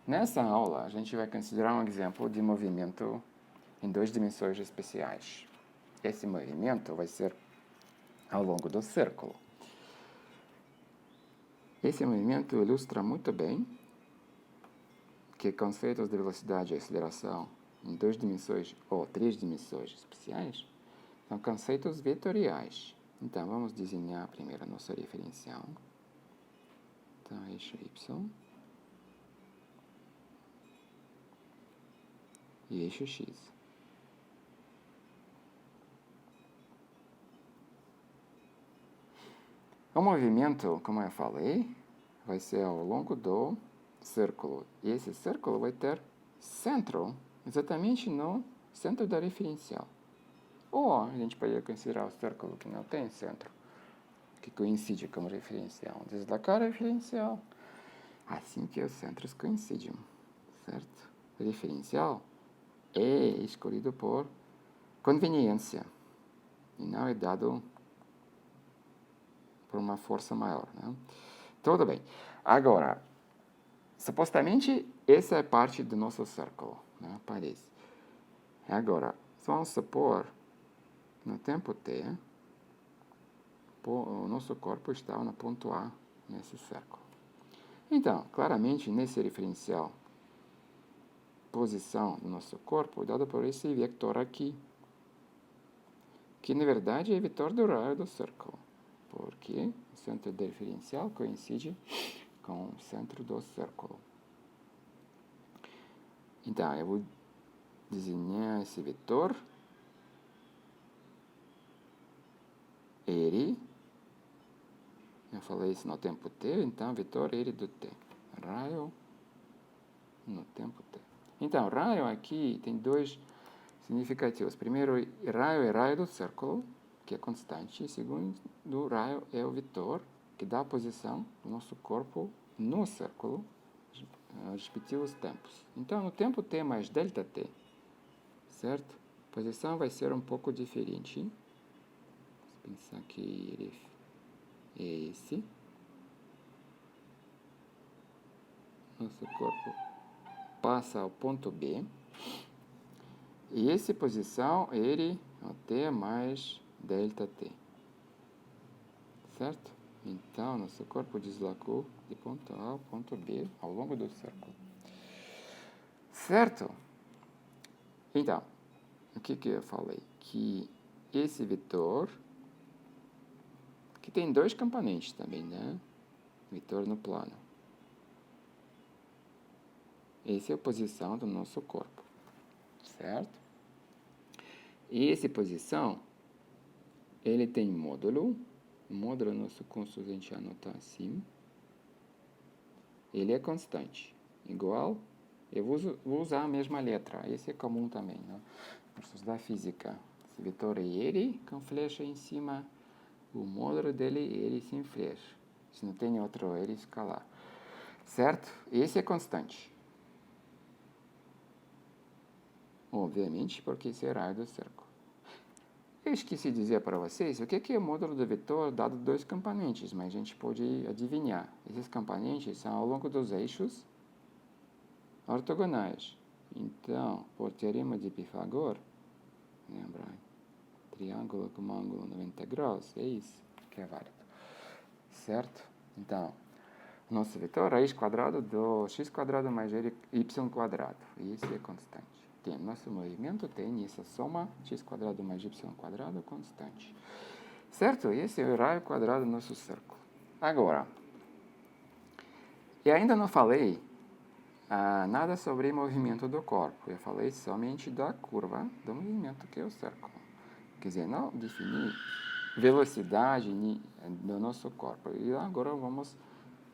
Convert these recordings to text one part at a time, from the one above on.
Nessa aula, a gente vai considerar um exemplo de movimento em 2 dimensões especiais. Esse movimento vai ser ao longo do círculo. Esse movimento ilustra muito bem que conceitos de velocidade e aceleração em 2 dimensões ou 3 dimensões especiais são conceitos vetoriais. Então, vamos desenhar primeiro a nossa referencial. Então, eixo Y e eixo X. O movimento, como eu falei, vai ser ao longo do círculo. E esse círculo vai ter centro, exatamente no centro da referencial. Ou a gente pode considerar o círculo que não tem centro, que coincide com a referencial. Deslocar a referencial, assim que os centros coincidem, certo? O referencial é escolhido por conveniência e não é dado por uma força maior, né? Tudo bem. Agora, supostamente, essa é parte do nosso círculo, né? Parece. Agora, vamos supor, no tempo t, o nosso corpo está no ponto A, nesse círculo. Então, claramente, nesse referencial, posição do nosso corpo é dada por esse vetor aqui, que, na verdade, é o vetor do raio do círculo, porque o centro do referencial coincide com o centro do círculo. Então, eu vou desenhar esse vetor. Ele, eu falei isso no tempo t, então vetor ele do t. Raio no tempo t. Então, raio aqui tem dois significativos. Primeiro, raio é raio do círculo, que é constante. E segundo, raio é o vetor, que dá a posição do nosso corpo no círculo, respectivos tempos. Então, no tempo t mais delta t, certo? A posição vai ser um pouco diferente. Vamos pensar que ele é esse. Nosso corpo passa ao ponto B. E essa posição, ele é t mais delta t. Certo? Então, nosso corpo deslocou de ponto A ao ponto B ao longo do círculo. Certo? Então, o que eu falei? Que esse vetor, que tem dois componentes também, né? Vetor no plano. Essa é a posição do nosso corpo. Certo? E essa posição, ele tem módulo. O módulo nosso curso a gente anota assim. Ele é constante. Igual, eu vou usar a mesma letra. Esse é comum também, né? Cursos da física. Esse vetor é ele, com flecha em cima. O módulo dele é ele sem flecha. Se não tem outro, ele escalar. Certo? Esse é constante. Obviamente, porque esse é raio do círculo. Eu esqueci de dizer para vocês o que é o módulo do vetor dado dois componentes, mas a gente pode adivinhar. Esses componentes são ao longo dos eixos ortogonais. Então, por teorema de Pifagor, lembra? Triângulo com ângulo 90 graus, é isso que é válido. Certo? Então, nosso vetor raiz quadrado do x quadrado mais y quadrado. E isso é constante. Tem nosso movimento, tem essa soma x quadrado mais y quadrado constante. Certo? Esse é o raio quadrado do nosso círculo. Agora, eu ainda não falei nada sobre movimento do corpo. Eu falei somente da curva do movimento que é o círculo. Quer dizer, não definir velocidade do nosso corpo. E agora vamos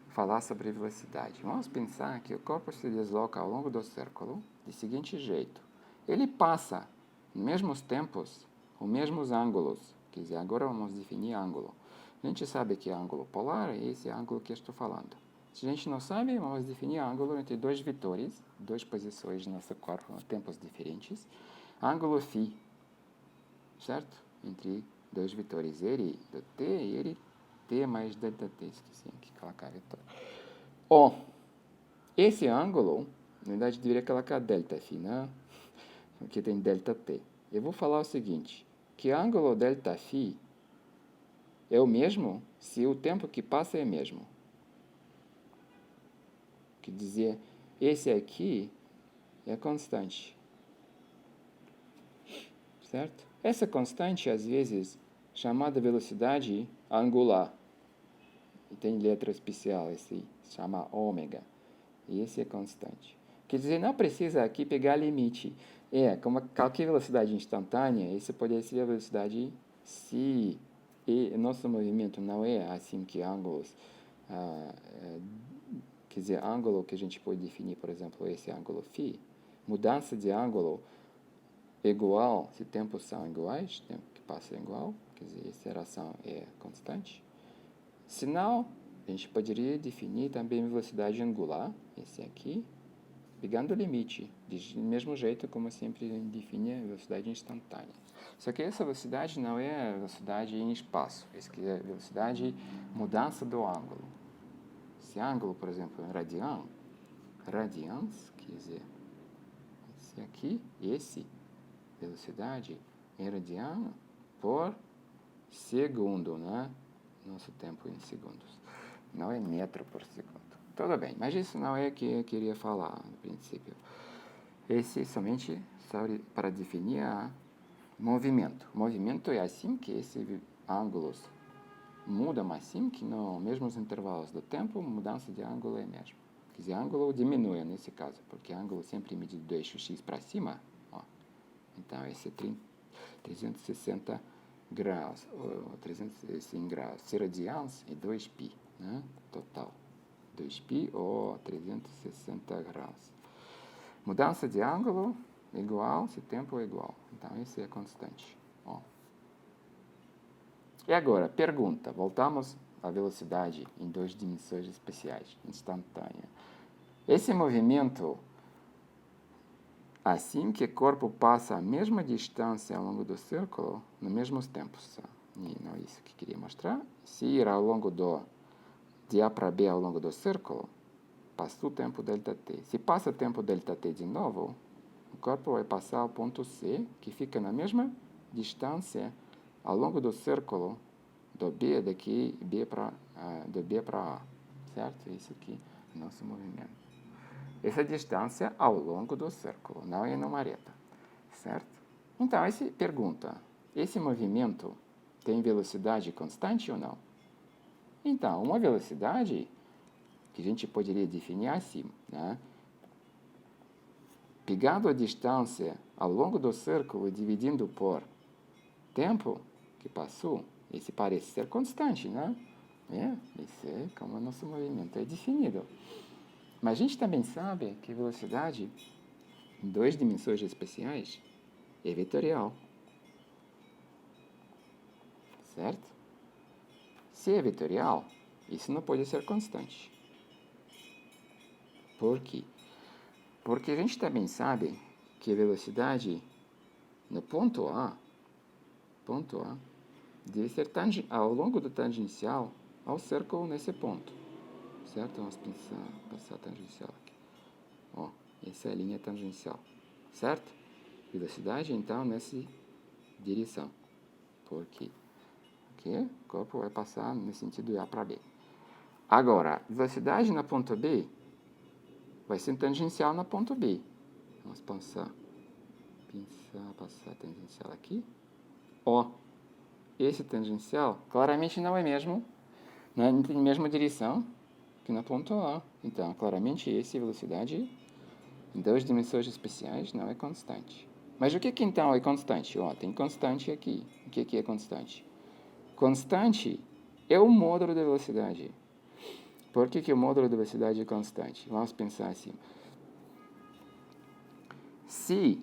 falar sobre velocidade. Vamos pensar que o corpo se desloca ao longo do círculo do seguinte jeito. Ele passa, nos mesmos tempos, os mesmos ângulos. Quer dizer, agora vamos definir ângulo. A gente sabe que é ângulo polar é esse ângulo que eu estou falando. Se a gente não sabe, vamos definir ângulo entre dois vetores, duas posições do nosso corpo em tempos diferentes. Ângulo φ, certo? Entre dois vetores, ele do t e ele t mais delta t. Esqueci aqui colocar vetor. Esse ângulo Na verdade, deveria colocar ΔΦ, né? Aqui tem ΔT. Eu vou falar o seguinte, que ângulo ΔΦ é o mesmo se o tempo que passa é o mesmo. Quer dizer, esse aqui é constante. Certo? Essa constante, às vezes, chamada velocidade angular. E tem letra especial, esse chama ômega. E esse é constante. Quer dizer, não precisa aqui pegar limite. Como qualquer velocidade instantânea, isso pode ser a velocidade se nosso movimento não é assim que ângulos, quer dizer, ângulo que a gente pode definir, por exemplo, esse ângulo φ, mudança de ângulo igual, se tempos são iguais, tempo que passa é igual, quer dizer, essa relação é constante. Senão, a gente poderia definir também velocidade angular, esse aqui, pegando o limite, do mesmo jeito como sempre define a velocidade instantânea. Só que essa velocidade não é a velocidade em espaço, essa aqui é a velocidade mudança do ângulo. Esse ângulo, por exemplo, é radians, quer dizer, esse aqui, velocidade em radiano por segundo, né? Nosso tempo em segundos. Não é metro por segundo. Tudo bem, mas isso não é o que eu queria falar no princípio. Esse é somente para definir movimento. Movimento é assim que esses ângulos mudam assim que nos mesmos intervalos do tempo, mudança de ângulo é mesmo. Quer dizer, ângulo diminui nesse caso, porque ângulo sempre é medido do eixo x para cima. Ó. Então, esse é 360 graus, ou 360 graus. Se radians é 2π, né? Total. 2π ou 360 graus. Mudança de ângulo igual, se tempo é igual. Então, esse é constante. Ó. E agora, pergunta. Voltamos à velocidade em 2 dimensões especiais, instantânea. Esse movimento, assim que o corpo passa a mesma distância ao longo do círculo, nos mesmos tempos. E não é isso que eu queria mostrar. Se ir ao longo de A para B ao longo do círculo, passa o tempo ΔT. Se passa o tempo ΔT de novo, o corpo vai passar ao ponto C, que fica na mesma distância ao longo do círculo do B daqui do B para A. Certo? Isso aqui é o nosso movimento. Essa distância ao longo do círculo, não é numa reta. Certo? Então, pergunta, esse movimento tem velocidade constante ou não? Então, uma velocidade que a gente poderia definir assim, né? Pegando a distância ao longo do círculo e dividindo por tempo que passou, esse parece ser constante, né? Isso é como o nosso movimento é definido. Mas a gente também sabe que velocidade em 2 dimensões especiais é vetorial. Certo? Se é vetorial, isso não pode ser constante. Por quê? Porque a gente também sabe que a velocidade no ponto A deve ser ao longo do tangencial ao círculo nesse ponto. Certo? Vamos passar a tangencial aqui. Ó, essa é a linha tangencial. Certo? Velocidade, então, nessa direção. Por quê? Porque o corpo vai passar no sentido de A para B. Agora, velocidade na ponto B vai ser tangencial na ponto B. Vamos passar a tangencial aqui. Ó, esse tangencial claramente não é mesmo, não tem a mesma direção que na ponto A. Então, claramente, essa velocidade em 2 dimensões especiais não é constante. Mas o que então é constante? Ó, tem constante aqui. O que é constante? Constante é o módulo da velocidade. Por que o módulo da velocidade é constante? Vamos pensar assim. Se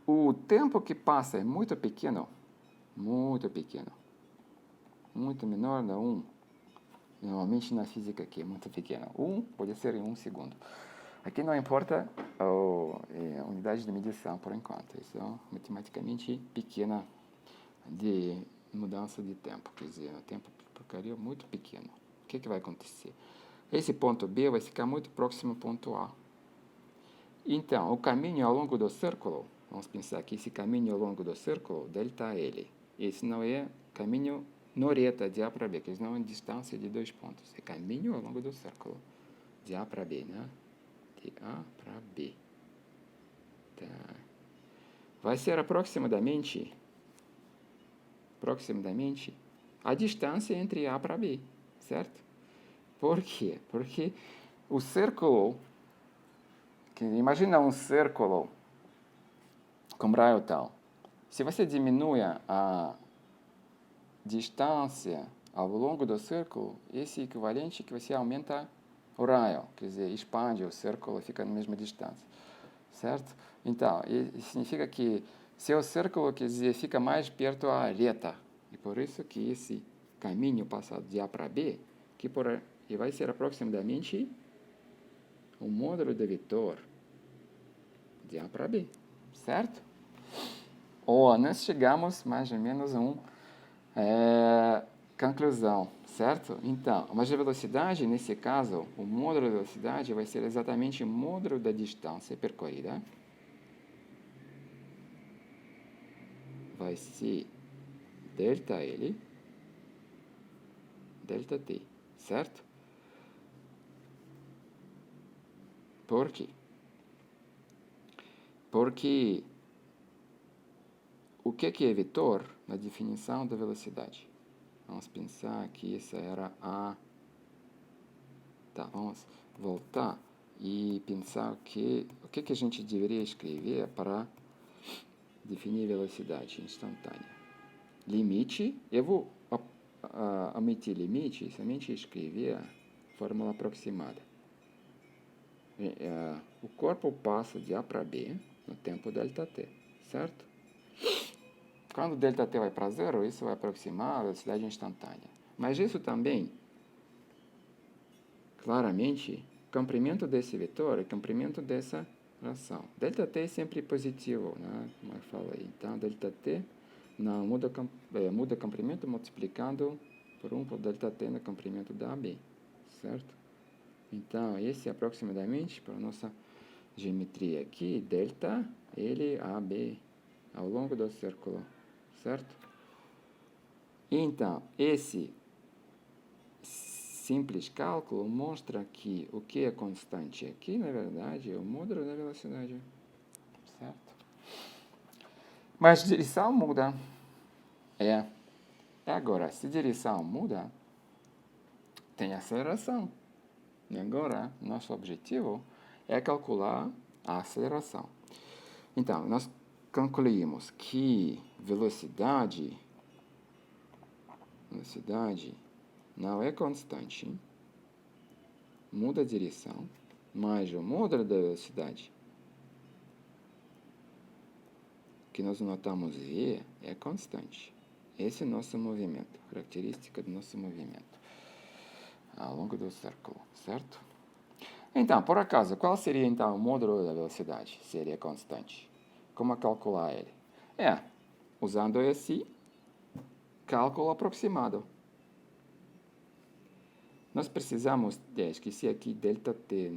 o tempo que passa é muito pequeno, muito menor da 1, normalmente na física aqui é muito pequeno. 1 pode ser em 1 segundo. Aqui não importa a unidade de medição por enquanto. Isso é matematicamente pequena de mudança de tempo. Quer dizer, o tempo ficaria muito pequeno. O que vai acontecer? Esse ponto B vai ficar muito próximo ao ponto A. Então, o caminho ao longo do círculo, vamos pensar que esse caminho ao longo do círculo, ΔL, esse não é caminho no reta de A para B, que isso não é distância de 2 pontos, é caminho ao longo do círculo, de A para B, né? De A para B. Tá. Vai ser aproximadamente a distância entre A para B, certo? Por quê? Porque o círculo, imagina um círculo com raio tal. Se você diminui a distância ao longo do círculo, esse equivalente que você aumenta o raio, quer dizer, expande o círculo e fica na mesma distância, certo? Então, isso significa que se o círculo, quer dizer, fica mais perto da reta, e por isso que esse caminho passado de A para B, que vai ser aproximadamente o módulo do vetor de A para B, certo? Ou nós chegamos mais ou menos a conclusão, certo? Então, mas a velocidade, nesse caso, o módulo da velocidade vai ser exatamente o módulo da distância percorrida. Vai ser ΔL, ΔT, certo? Por quê? Porque o que é vetor na definição da velocidade? Vamos pensar que essa era a... Tá, vamos voltar e pensar o que a gente deveria escrever para definir velocidade instantânea. Limite, eu vou omitir limite e somente escrever a fórmula aproximada. O corpo passa de A para B no tempo ΔT, certo? Quando ΔT vai para zero, isso vai aproximar a velocidade instantânea. Mas isso também, claramente, comprimento desse vetor é comprimento dessa relação. ΔT é sempre positivo, né? Como eu falei. Então, ΔT não muda comprimento multiplicando por 1 por ΔT no comprimento da AB, certo? Então, esse é aproximadamente, para a nossa geometria aqui, delta L AB ao longo do círculo, certo? Então, esse simples cálculo mostra que o que é constante aqui, na verdade, é o módulo da velocidade, certo? Mas direção muda. Agora, se direção muda, tem aceleração. E agora, nosso objetivo é calcular a aceleração. Então, nós concluímos que velocidade não é constante, muda a direção, mas o módulo da velocidade, que nós notamos V, é constante. Esse é o nosso movimento, característica do nosso movimento ao longo do círculo, certo? Então, por acaso, qual seria então o módulo da velocidade? Seria constante. Como calcular ele? Usando esse cálculo aproximado. Nós precisamos, esqueci aqui ΔT,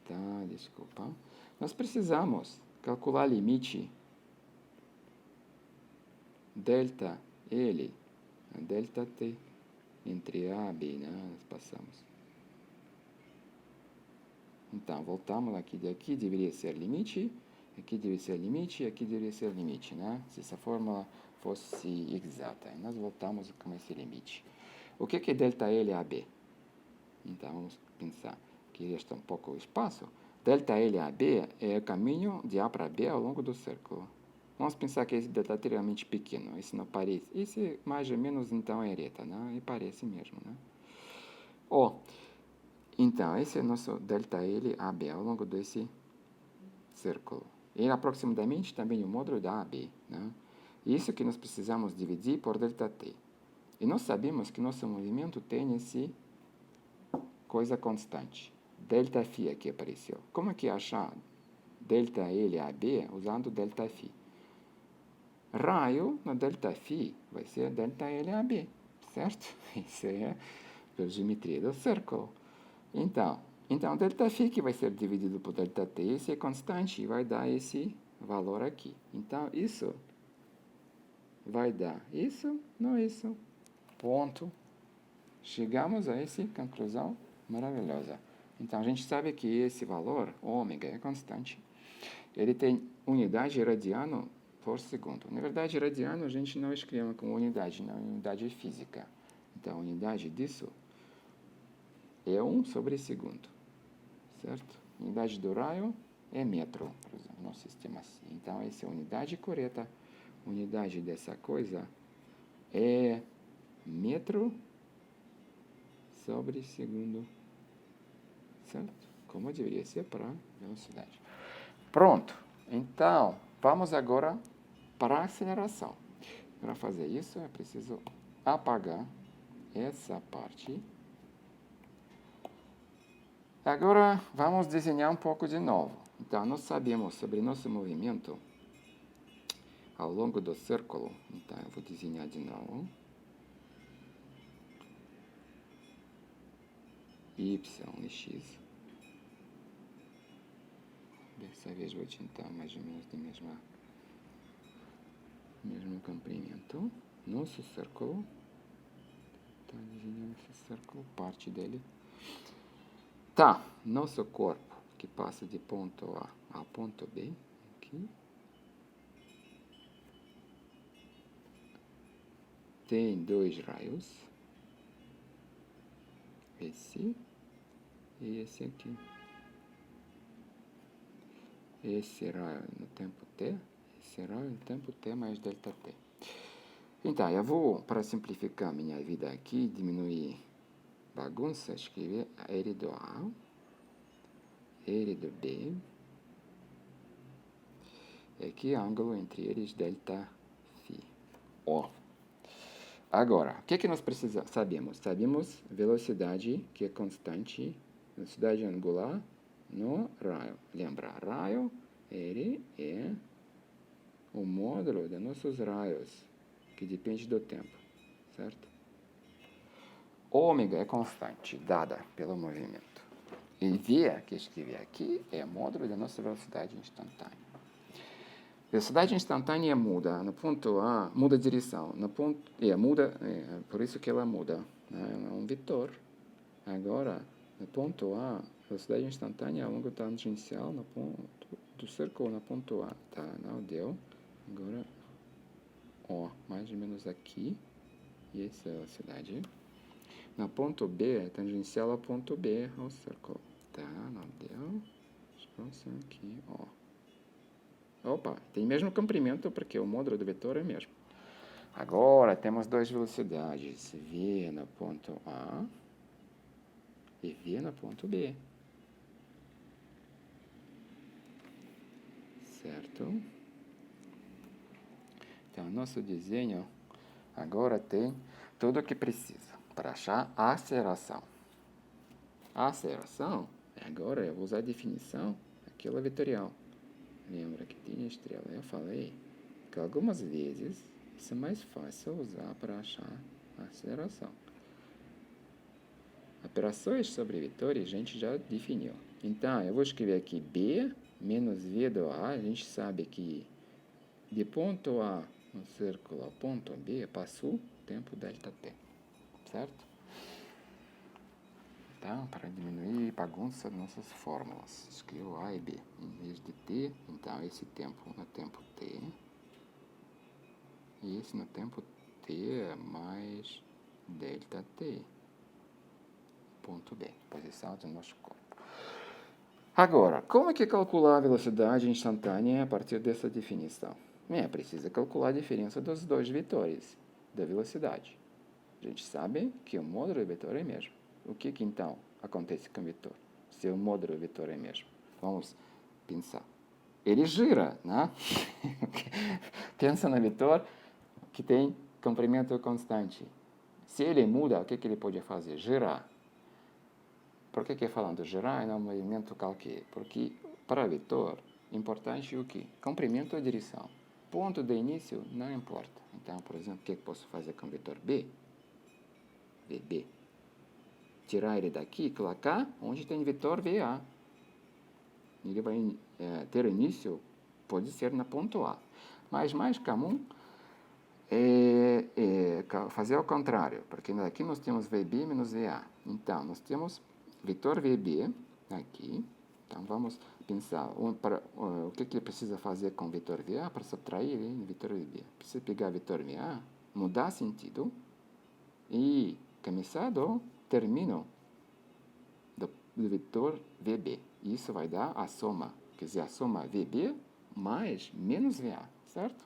tá, desculpa. Nós precisamos calcular limite delta L, ΔT, entre A e B, né? Nós passamos. Então, voltamos aqui, daqui deveria ser limite, aqui deveria ser limite, aqui deveria ser limite, né? Se essa fórmula fosse exata. Nós voltamos com esse limite. O que é ΔL AB? Então, vamos pensar que resta um pouco o espaço. ΔL AB é o caminho de A para B ao longo do círculo. Vamos pensar que esse delta é realmente pequeno. Isso não parece. Esse mais ou menos, então, é reta, né? E parece mesmo, né? Então, esse é o nosso ΔL AB ao longo desse círculo. E aproximadamente também o módulo da AB, né? Isso que nós precisamos dividir por ΔT. E nós sabemos que nosso movimento tem esse coisa constante. ΔΦ aqui apareceu. Como é que achar ΔL AB usando ΔΦ? Raio na ΔΦ vai ser ΔL AB, certo? Isso é a geometria do círculo. Então, Então, ΔΦ que vai ser dividido por ΔT, esse é constante e vai dar esse valor aqui. Então, isso vai dar isso, não isso. Ponto. Chegamos a essa conclusão maravilhosa. Então, a gente sabe que esse valor, ômega, é constante. Ele tem unidade radiano por segundo. Na verdade, radiano a gente não escreve como unidade, não é unidade física. Então, a unidade disso é 1 sobre segundo, certo? A unidade do raio é metro, por exemplo, no sistema assim. Então, essa é a unidade correta. A unidade dessa coisa é metro sobre segundo, certo? Como deveria ser para velocidade. Pronto. Então, vamos agora para a aceleração. Para fazer isso, é preciso apagar essa parte. Agora, vamos desenhar um pouco de novo. Então, nós sabemos sobre nosso movimento ao longo do círculo. Então, eu vou desenhar de novo. Y e X. Dessa vez vou tentar mais ou menos do mesmo comprimento. Nosso círculo. Tá desenhando esse círculo, parte dele. Tá, nosso corpo que passa de ponto A ao ponto B, aqui. Tem dois raios. Esse e esse aqui. Esse raio no tempo t, esse raio no tempo t mais delta t. Então, eu vou, para simplificar minha vida aqui, diminuir bagunça, escrever R do A, R do B, e aqui ângulo entre eles, delta φ. Ó. Agora, o que nós precisamos? Sabemos velocidade, que é constante, velocidade angular no raio. Lembra, raio, ele é o módulo de nossos raios, que depende do tempo, certo? Ômega é constante, dada pelo movimento. E V, que eu escrevi aqui, é o módulo da nossa velocidade instantânea. Velocidade instantânea muda. No ponto A, muda a direção. No ponto, por isso que ela muda. Né? É um vetor. Agora, no ponto A, velocidade instantânea ao longo tangencial no ponto do círculo no ponto A. Tá, não deu. Agora, ó, mais ou menos aqui. E essa é a velocidade. No ponto B, tangencial ao ponto B, ao círculo. Tá, não deu. Próximo aqui, ó. Opa, tem mesmo comprimento, porque o módulo do vetor é mesmo. Agora, temos duas velocidades. V no ponto A e V no ponto B. Certo? Então, nosso desenho agora tem tudo o que precisa para achar a aceleração. A aceleração, agora eu vou usar a definição, aquela vetorial. Lembra que tinha estrela? Eu falei que algumas vezes isso é mais fácil usar para achar a aceleração. Operações sobre vetores a gente já definiu. Então, eu vou escrever aqui B menos V do A. A gente sabe que de ponto A no círculo ao ponto B passou tempo delta t. Certo? Então, para diminuir a bagunça de nossas fórmulas, escrevo A e B em vez de t. Então, esse tempo no tempo t. E esse no tempo t mais delta t. Ponto B, posição do nosso corpo. Agora, como é que calcular a velocidade instantânea a partir dessa definição? Precisa calcular a diferença dos dois vetores da velocidade. A gente sabe que o módulo do vetor é mesmo. O que então acontece com o vetor? Se o módulo do vetor é mesmo. Vamos pensar. Ele gira, né? Pensa no vetor que tem comprimento constante. Se ele muda, o que ele pode fazer? Girar. Por que falando girar é um movimento qualquer? Porque para vetor, importante o quê? Comprimento ou direção. Ponto de início não importa. Então, por exemplo, o que posso fazer com o vetor B? VB. tirar ele daqui e colocar onde tem vetor VA. Ele vai ter início, pode ser na ponto A. Mas mais comum é fazer ao contrário, porque aqui nós temos VB menos VA. Então, nós temos vetor VB aqui. Então, vamos pensar o que precisa fazer com vetor VA para subtrair ele em vetor VB. Precisa pegar vetor VA, mudar sentido e começar do término do vetor VB. Isso vai dar a soma, quer dizer, a soma VB mais menos VA, certo?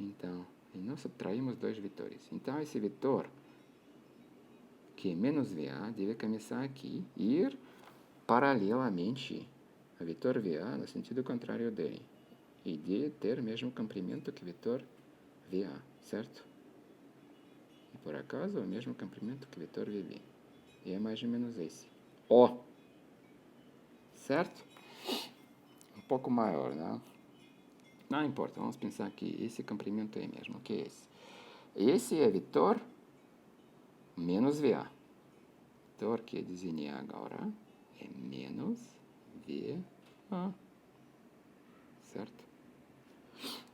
Então, e nós subtraímos dois vetores. Então, esse vetor, que é menos VA, deve começar aqui e ir paralelamente a vetor VA no sentido contrário dele. E de ter o mesmo comprimento que vetor VA, certo? E por acaso, o mesmo comprimento que vetor VB. E é mais ou menos esse. O. Certo? Um pouco maior, né? Não importa, vamos pensar que esse comprimento é mesmo. O que é esse? Esse é vetor menos VA. Vetor que eu desenhei agora é menos VA. Certo?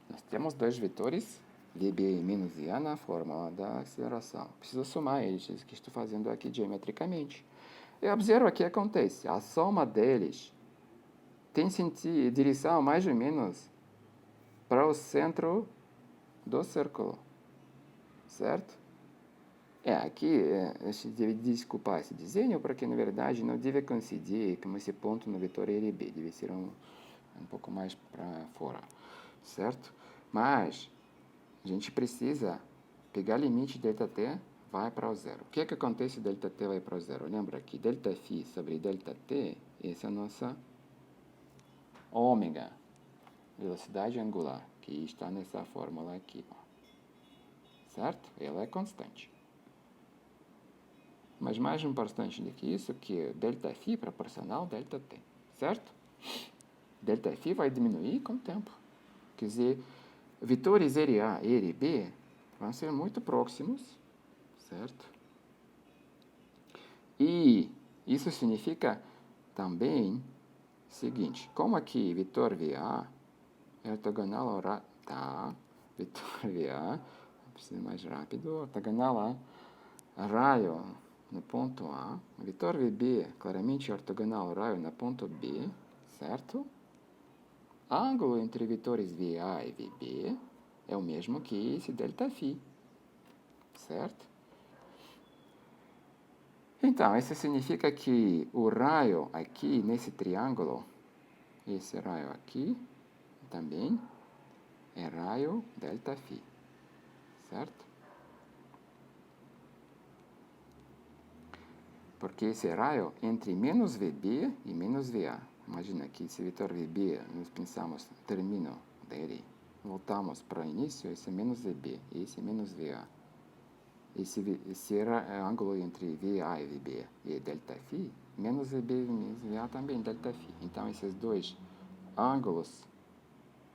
Nós temos dois vetores, VB e menos VA, na fórmula da aceleração. Preciso somar eles, isso que estou fazendo aqui geometricamente. E observa o que acontece. A soma deles tem direção mais ou menos para o centro do círculo, certo? Aqui a gente deve desculpar esse desenho, porque na verdade não deve coincidir com esse ponto no vetor LB, deve ser um pouco mais para fora, certo? Mas a gente precisa pegar o limite ΔT vai para o zero. O que acontece se ΔT vai para o zero? Lembra que ΔΦ sobre ΔT, essa é a nossa ômega, velocidade angular, que está nessa fórmula aqui, ó. Certo? Ela é constante. Mas mais importante do que isso, que ΔΦ é proporcional a ΔT, certo? ΔΦ vai diminuir com o tempo. Quer dizer, vetores LA e LB vão ser muito próximos, certo? E isso significa também o seguinte, como aqui vetor VA é ortogonal ao vetor VA, preciso mais rápido, ortogonal a raio no ponto A, vetor VB claramente ortogonal ao raio no ponto B, certo? Ângulo entre vetores VA e VB é o mesmo que esse ΔΦ, certo? Então, isso significa que o raio aqui nesse triângulo, esse raio aqui, também é raio ΔΦ, certo? Porque esse raio entre menos VB e menos VA. Imagina que esse vetor VB, nós pensamos, termino dele, voltamos para o início, esse é menos VB, e esse é menos VA. Esse ângulo entre VA e VB e ΔΦ, menos VB e menos VA também ΔΦ. Então, esses dois ângulos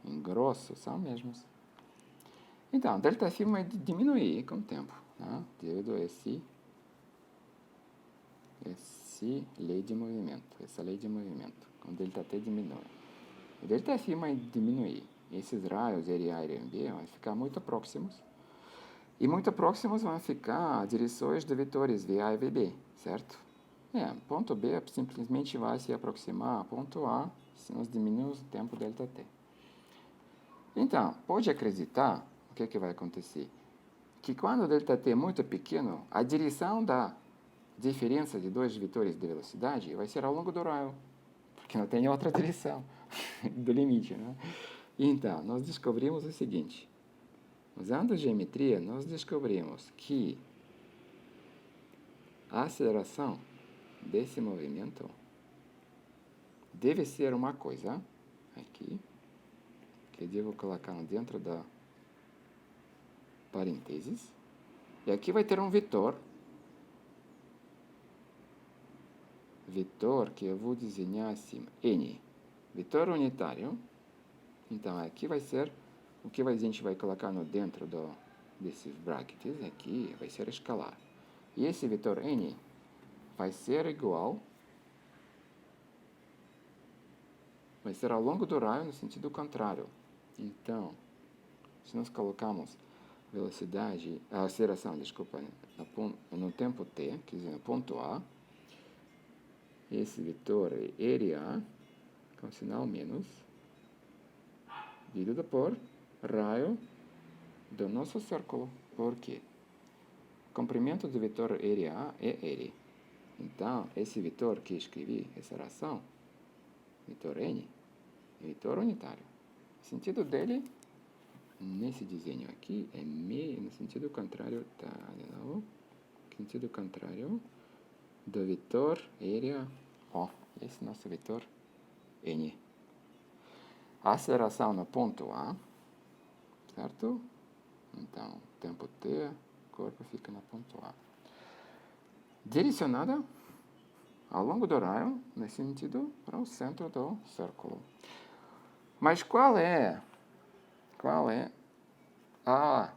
em grosso são mesmos. Então, ΔΦ vai diminuir com o tempo, né? Devido a essa lei de movimento, com ΔT diminui. O ΔΦ vai diminuir. Esses raios LA e LB vão ficar muito próximos. E muito próximos vão ficar direções de vetores VA e VB, certo? Ponto B simplesmente vai se aproximar a ponto A se nós diminuirmos o tempo ΔT. Então, pode acreditar o que vai acontecer? Que quando o ΔT é muito pequeno, a direção da diferença de dois vetores de velocidade vai ser ao longo do raio, porque não tem outra direção do limite, né? Então, nós descobrimos o seguinte. Usando geometria, nós descobrimos que a aceleração desse movimento deve ser uma coisa aqui, que eu devo colocar dentro da parênteses, e aqui vai ter um vetor que eu vou desenhar assim, N, vetor unitário. Então, aqui vai ser o que a gente vai colocar no dentro desses brackets aqui vai ser escalar. E esse vetor N vai ser igual, vai ser ao longo do raio no sentido contrário. Então, se nós colocamos velocidade, a aceleração, desculpa, no tempo t, quer dizer, no ponto A, esse vetor é area, com sinal menos, dividido por raio do nosso círculo. Por quê? O comprimento do vetor area é R. Então, esse vetor que escrevi, essa ação, vetor N, é vetor unitário. O sentido dele, nesse desenho aqui, é no sentido contrário, tá, de novo, sentido contrário do vetor area, esse nosso vetor N. A aceleração no ponto A, certo? Então, tempo t, o corpo fica no ponto A. Direcionada ao longo do raio, nesse sentido, para o centro do círculo. Mas qual é a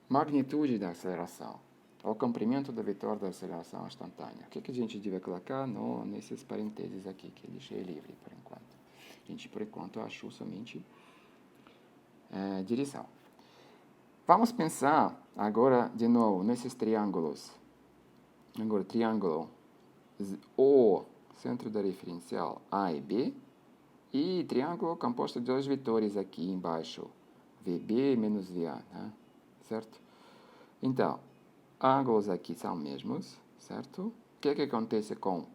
magnitude da aceleração? O comprimento do vetor da aceleração instantânea. O que a gente deve colocar nesses parênteses aqui, que eu deixei livre por enquanto. A gente, por enquanto, achou somente direção. Vamos pensar agora, de novo, nesses triângulos. Agora, triângulo O, centro da referencial A e B, e triângulo composto de dois vetores aqui embaixo, VB menos VA, né? Certo? Então, ângulos aqui são mesmos, certo? O que acontece com o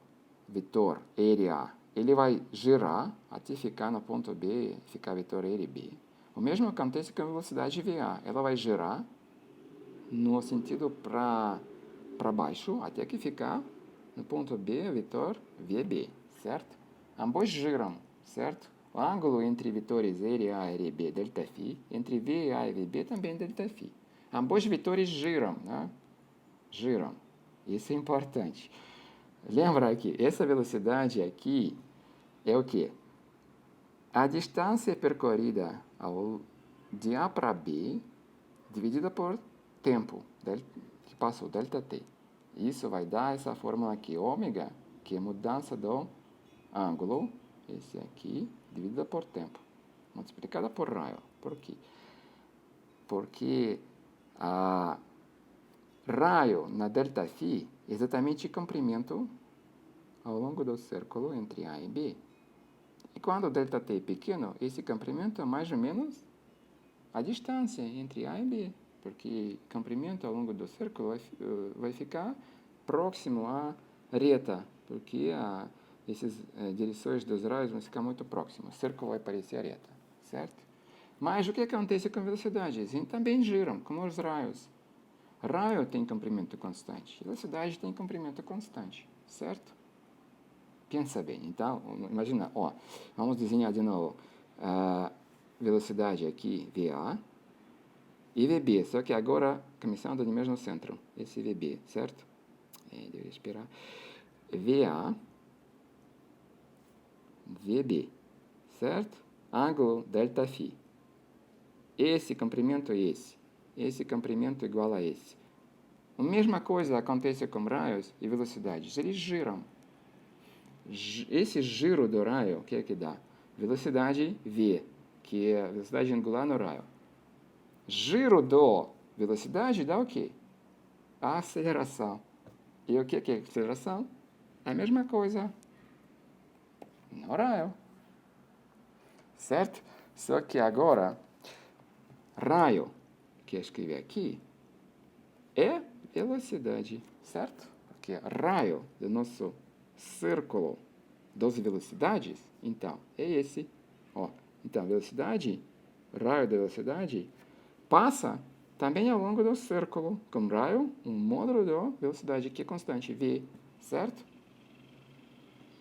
vetor area? Ele vai girar até ficar no ponto B, ficar vetor RB. O mesmo acontece com a velocidade VA. Ela vai girar no sentido para baixo, até que ficar no ponto B, vetor VB, certo? Ambos giram, certo? O ângulo entre vetores area e RB, ΔΦ, entre VA e VB também ΔΦ. Ambos vetores giram, né? Giram. Isso é importante. Lembra que essa velocidade aqui é o quê? A distância percorrida de A para B, dividida por tempo, que passou, ΔT. Isso vai dar essa fórmula aqui, ômega, que é a mudança do ângulo, esse aqui, dividida por tempo, multiplicada por raio. Por quê? Porque a raio na ΔΦ é exatamente o comprimento ao longo do círculo entre A e B. E quando o ΔT é pequeno, esse comprimento é mais ou menos a distância entre A e B, porque o comprimento ao longo do círculo vai ficar próximo à reta, porque essas direções dos raios vão ficar muito próximas. O círculo vai parecer a reta, certo? Mas o que acontece com a velocidade? Eles também giram, como os raios. Raio tem comprimento constante, velocidade tem comprimento constante, certo? Pensa bem, então, imagina, vamos desenhar de novo a velocidade aqui, VA, e VB, só que agora começando no mesmo centro, esse VB, certo? Deveria esperar. VA, VB, certo? Ângulo ΔΦ. Esse comprimento é esse comprimento é igual a esse. A mesma coisa acontece com raios e velocidades, eles giram. Esse giro do raio, o que é que dá? Velocidade V, que é a velocidade angular no raio. Giro do velocidade dá o quê? A aceleração. E o que é aceleração? É a mesma coisa no raio. Certo? Só que agora, raio, que eu escrevi aqui, é velocidade, certo? Porque raio do nosso círculo 12 velocidades, então, é esse. Então, velocidade, raio da velocidade, passa também ao longo do círculo, com raio, um módulo de velocidade que é constante, v, certo?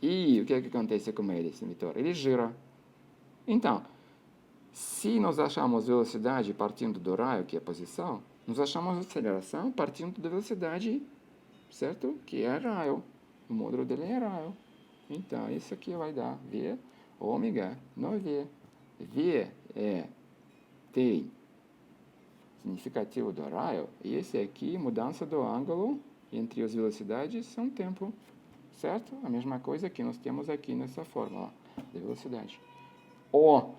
E o que acontece com ele, esse vetor? Ele gira. Então, se nós achamos velocidade partindo do raio, que é a posição, nós achamos aceleração partindo da velocidade, certo? Que é raio. O módulo dele é raio. Então, isso aqui vai dar V ômega no V. V é T significativo do raio, e esse aqui, mudança do ângulo entre as velocidades, são tempo. certo? A mesma coisa que nós temos aqui nessa fórmula de velocidade. O.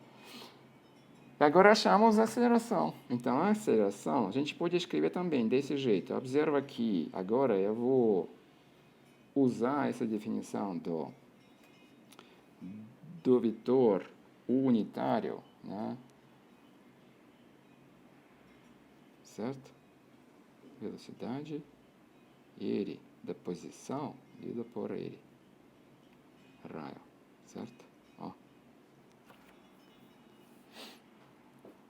Agora achamos a aceleração. Então, a aceleração, a gente pode escrever também desse jeito. Observa que agora eu vou usar essa definição do vetor unitário, né? Certo? Velocidade, ele, da posição, dida por ele. Raio, certo? Ó.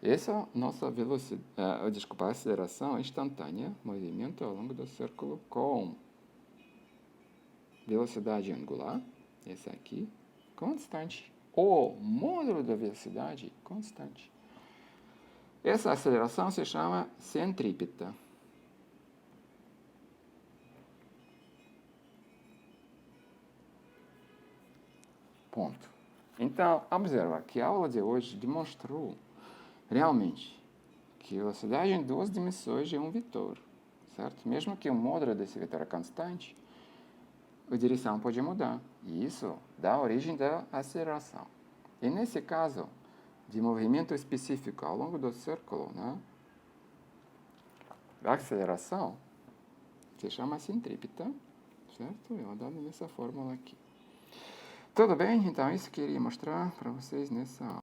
Essa é a nossa velocidade, desculpa, aceleração instantânea, movimento ao longo do círculo com velocidade angular, esse aqui, constante. O módulo da velocidade, constante. Essa aceleração se chama centrípeta. Ponto. Então, observa que a aula de hoje demonstrou realmente que a velocidade em duas dimensões é um vetor, certo? Mesmo que o módulo desse vetor é constante, a direção pode mudar. E isso dá origem da aceleração. E nesse caso, de movimento específico ao longo do círculo, né? A aceleração se chama centrípeta, certo? Eu dou nessa fórmula aqui. Tudo bem? Então, isso que eu queria mostrar para vocês nessa aula.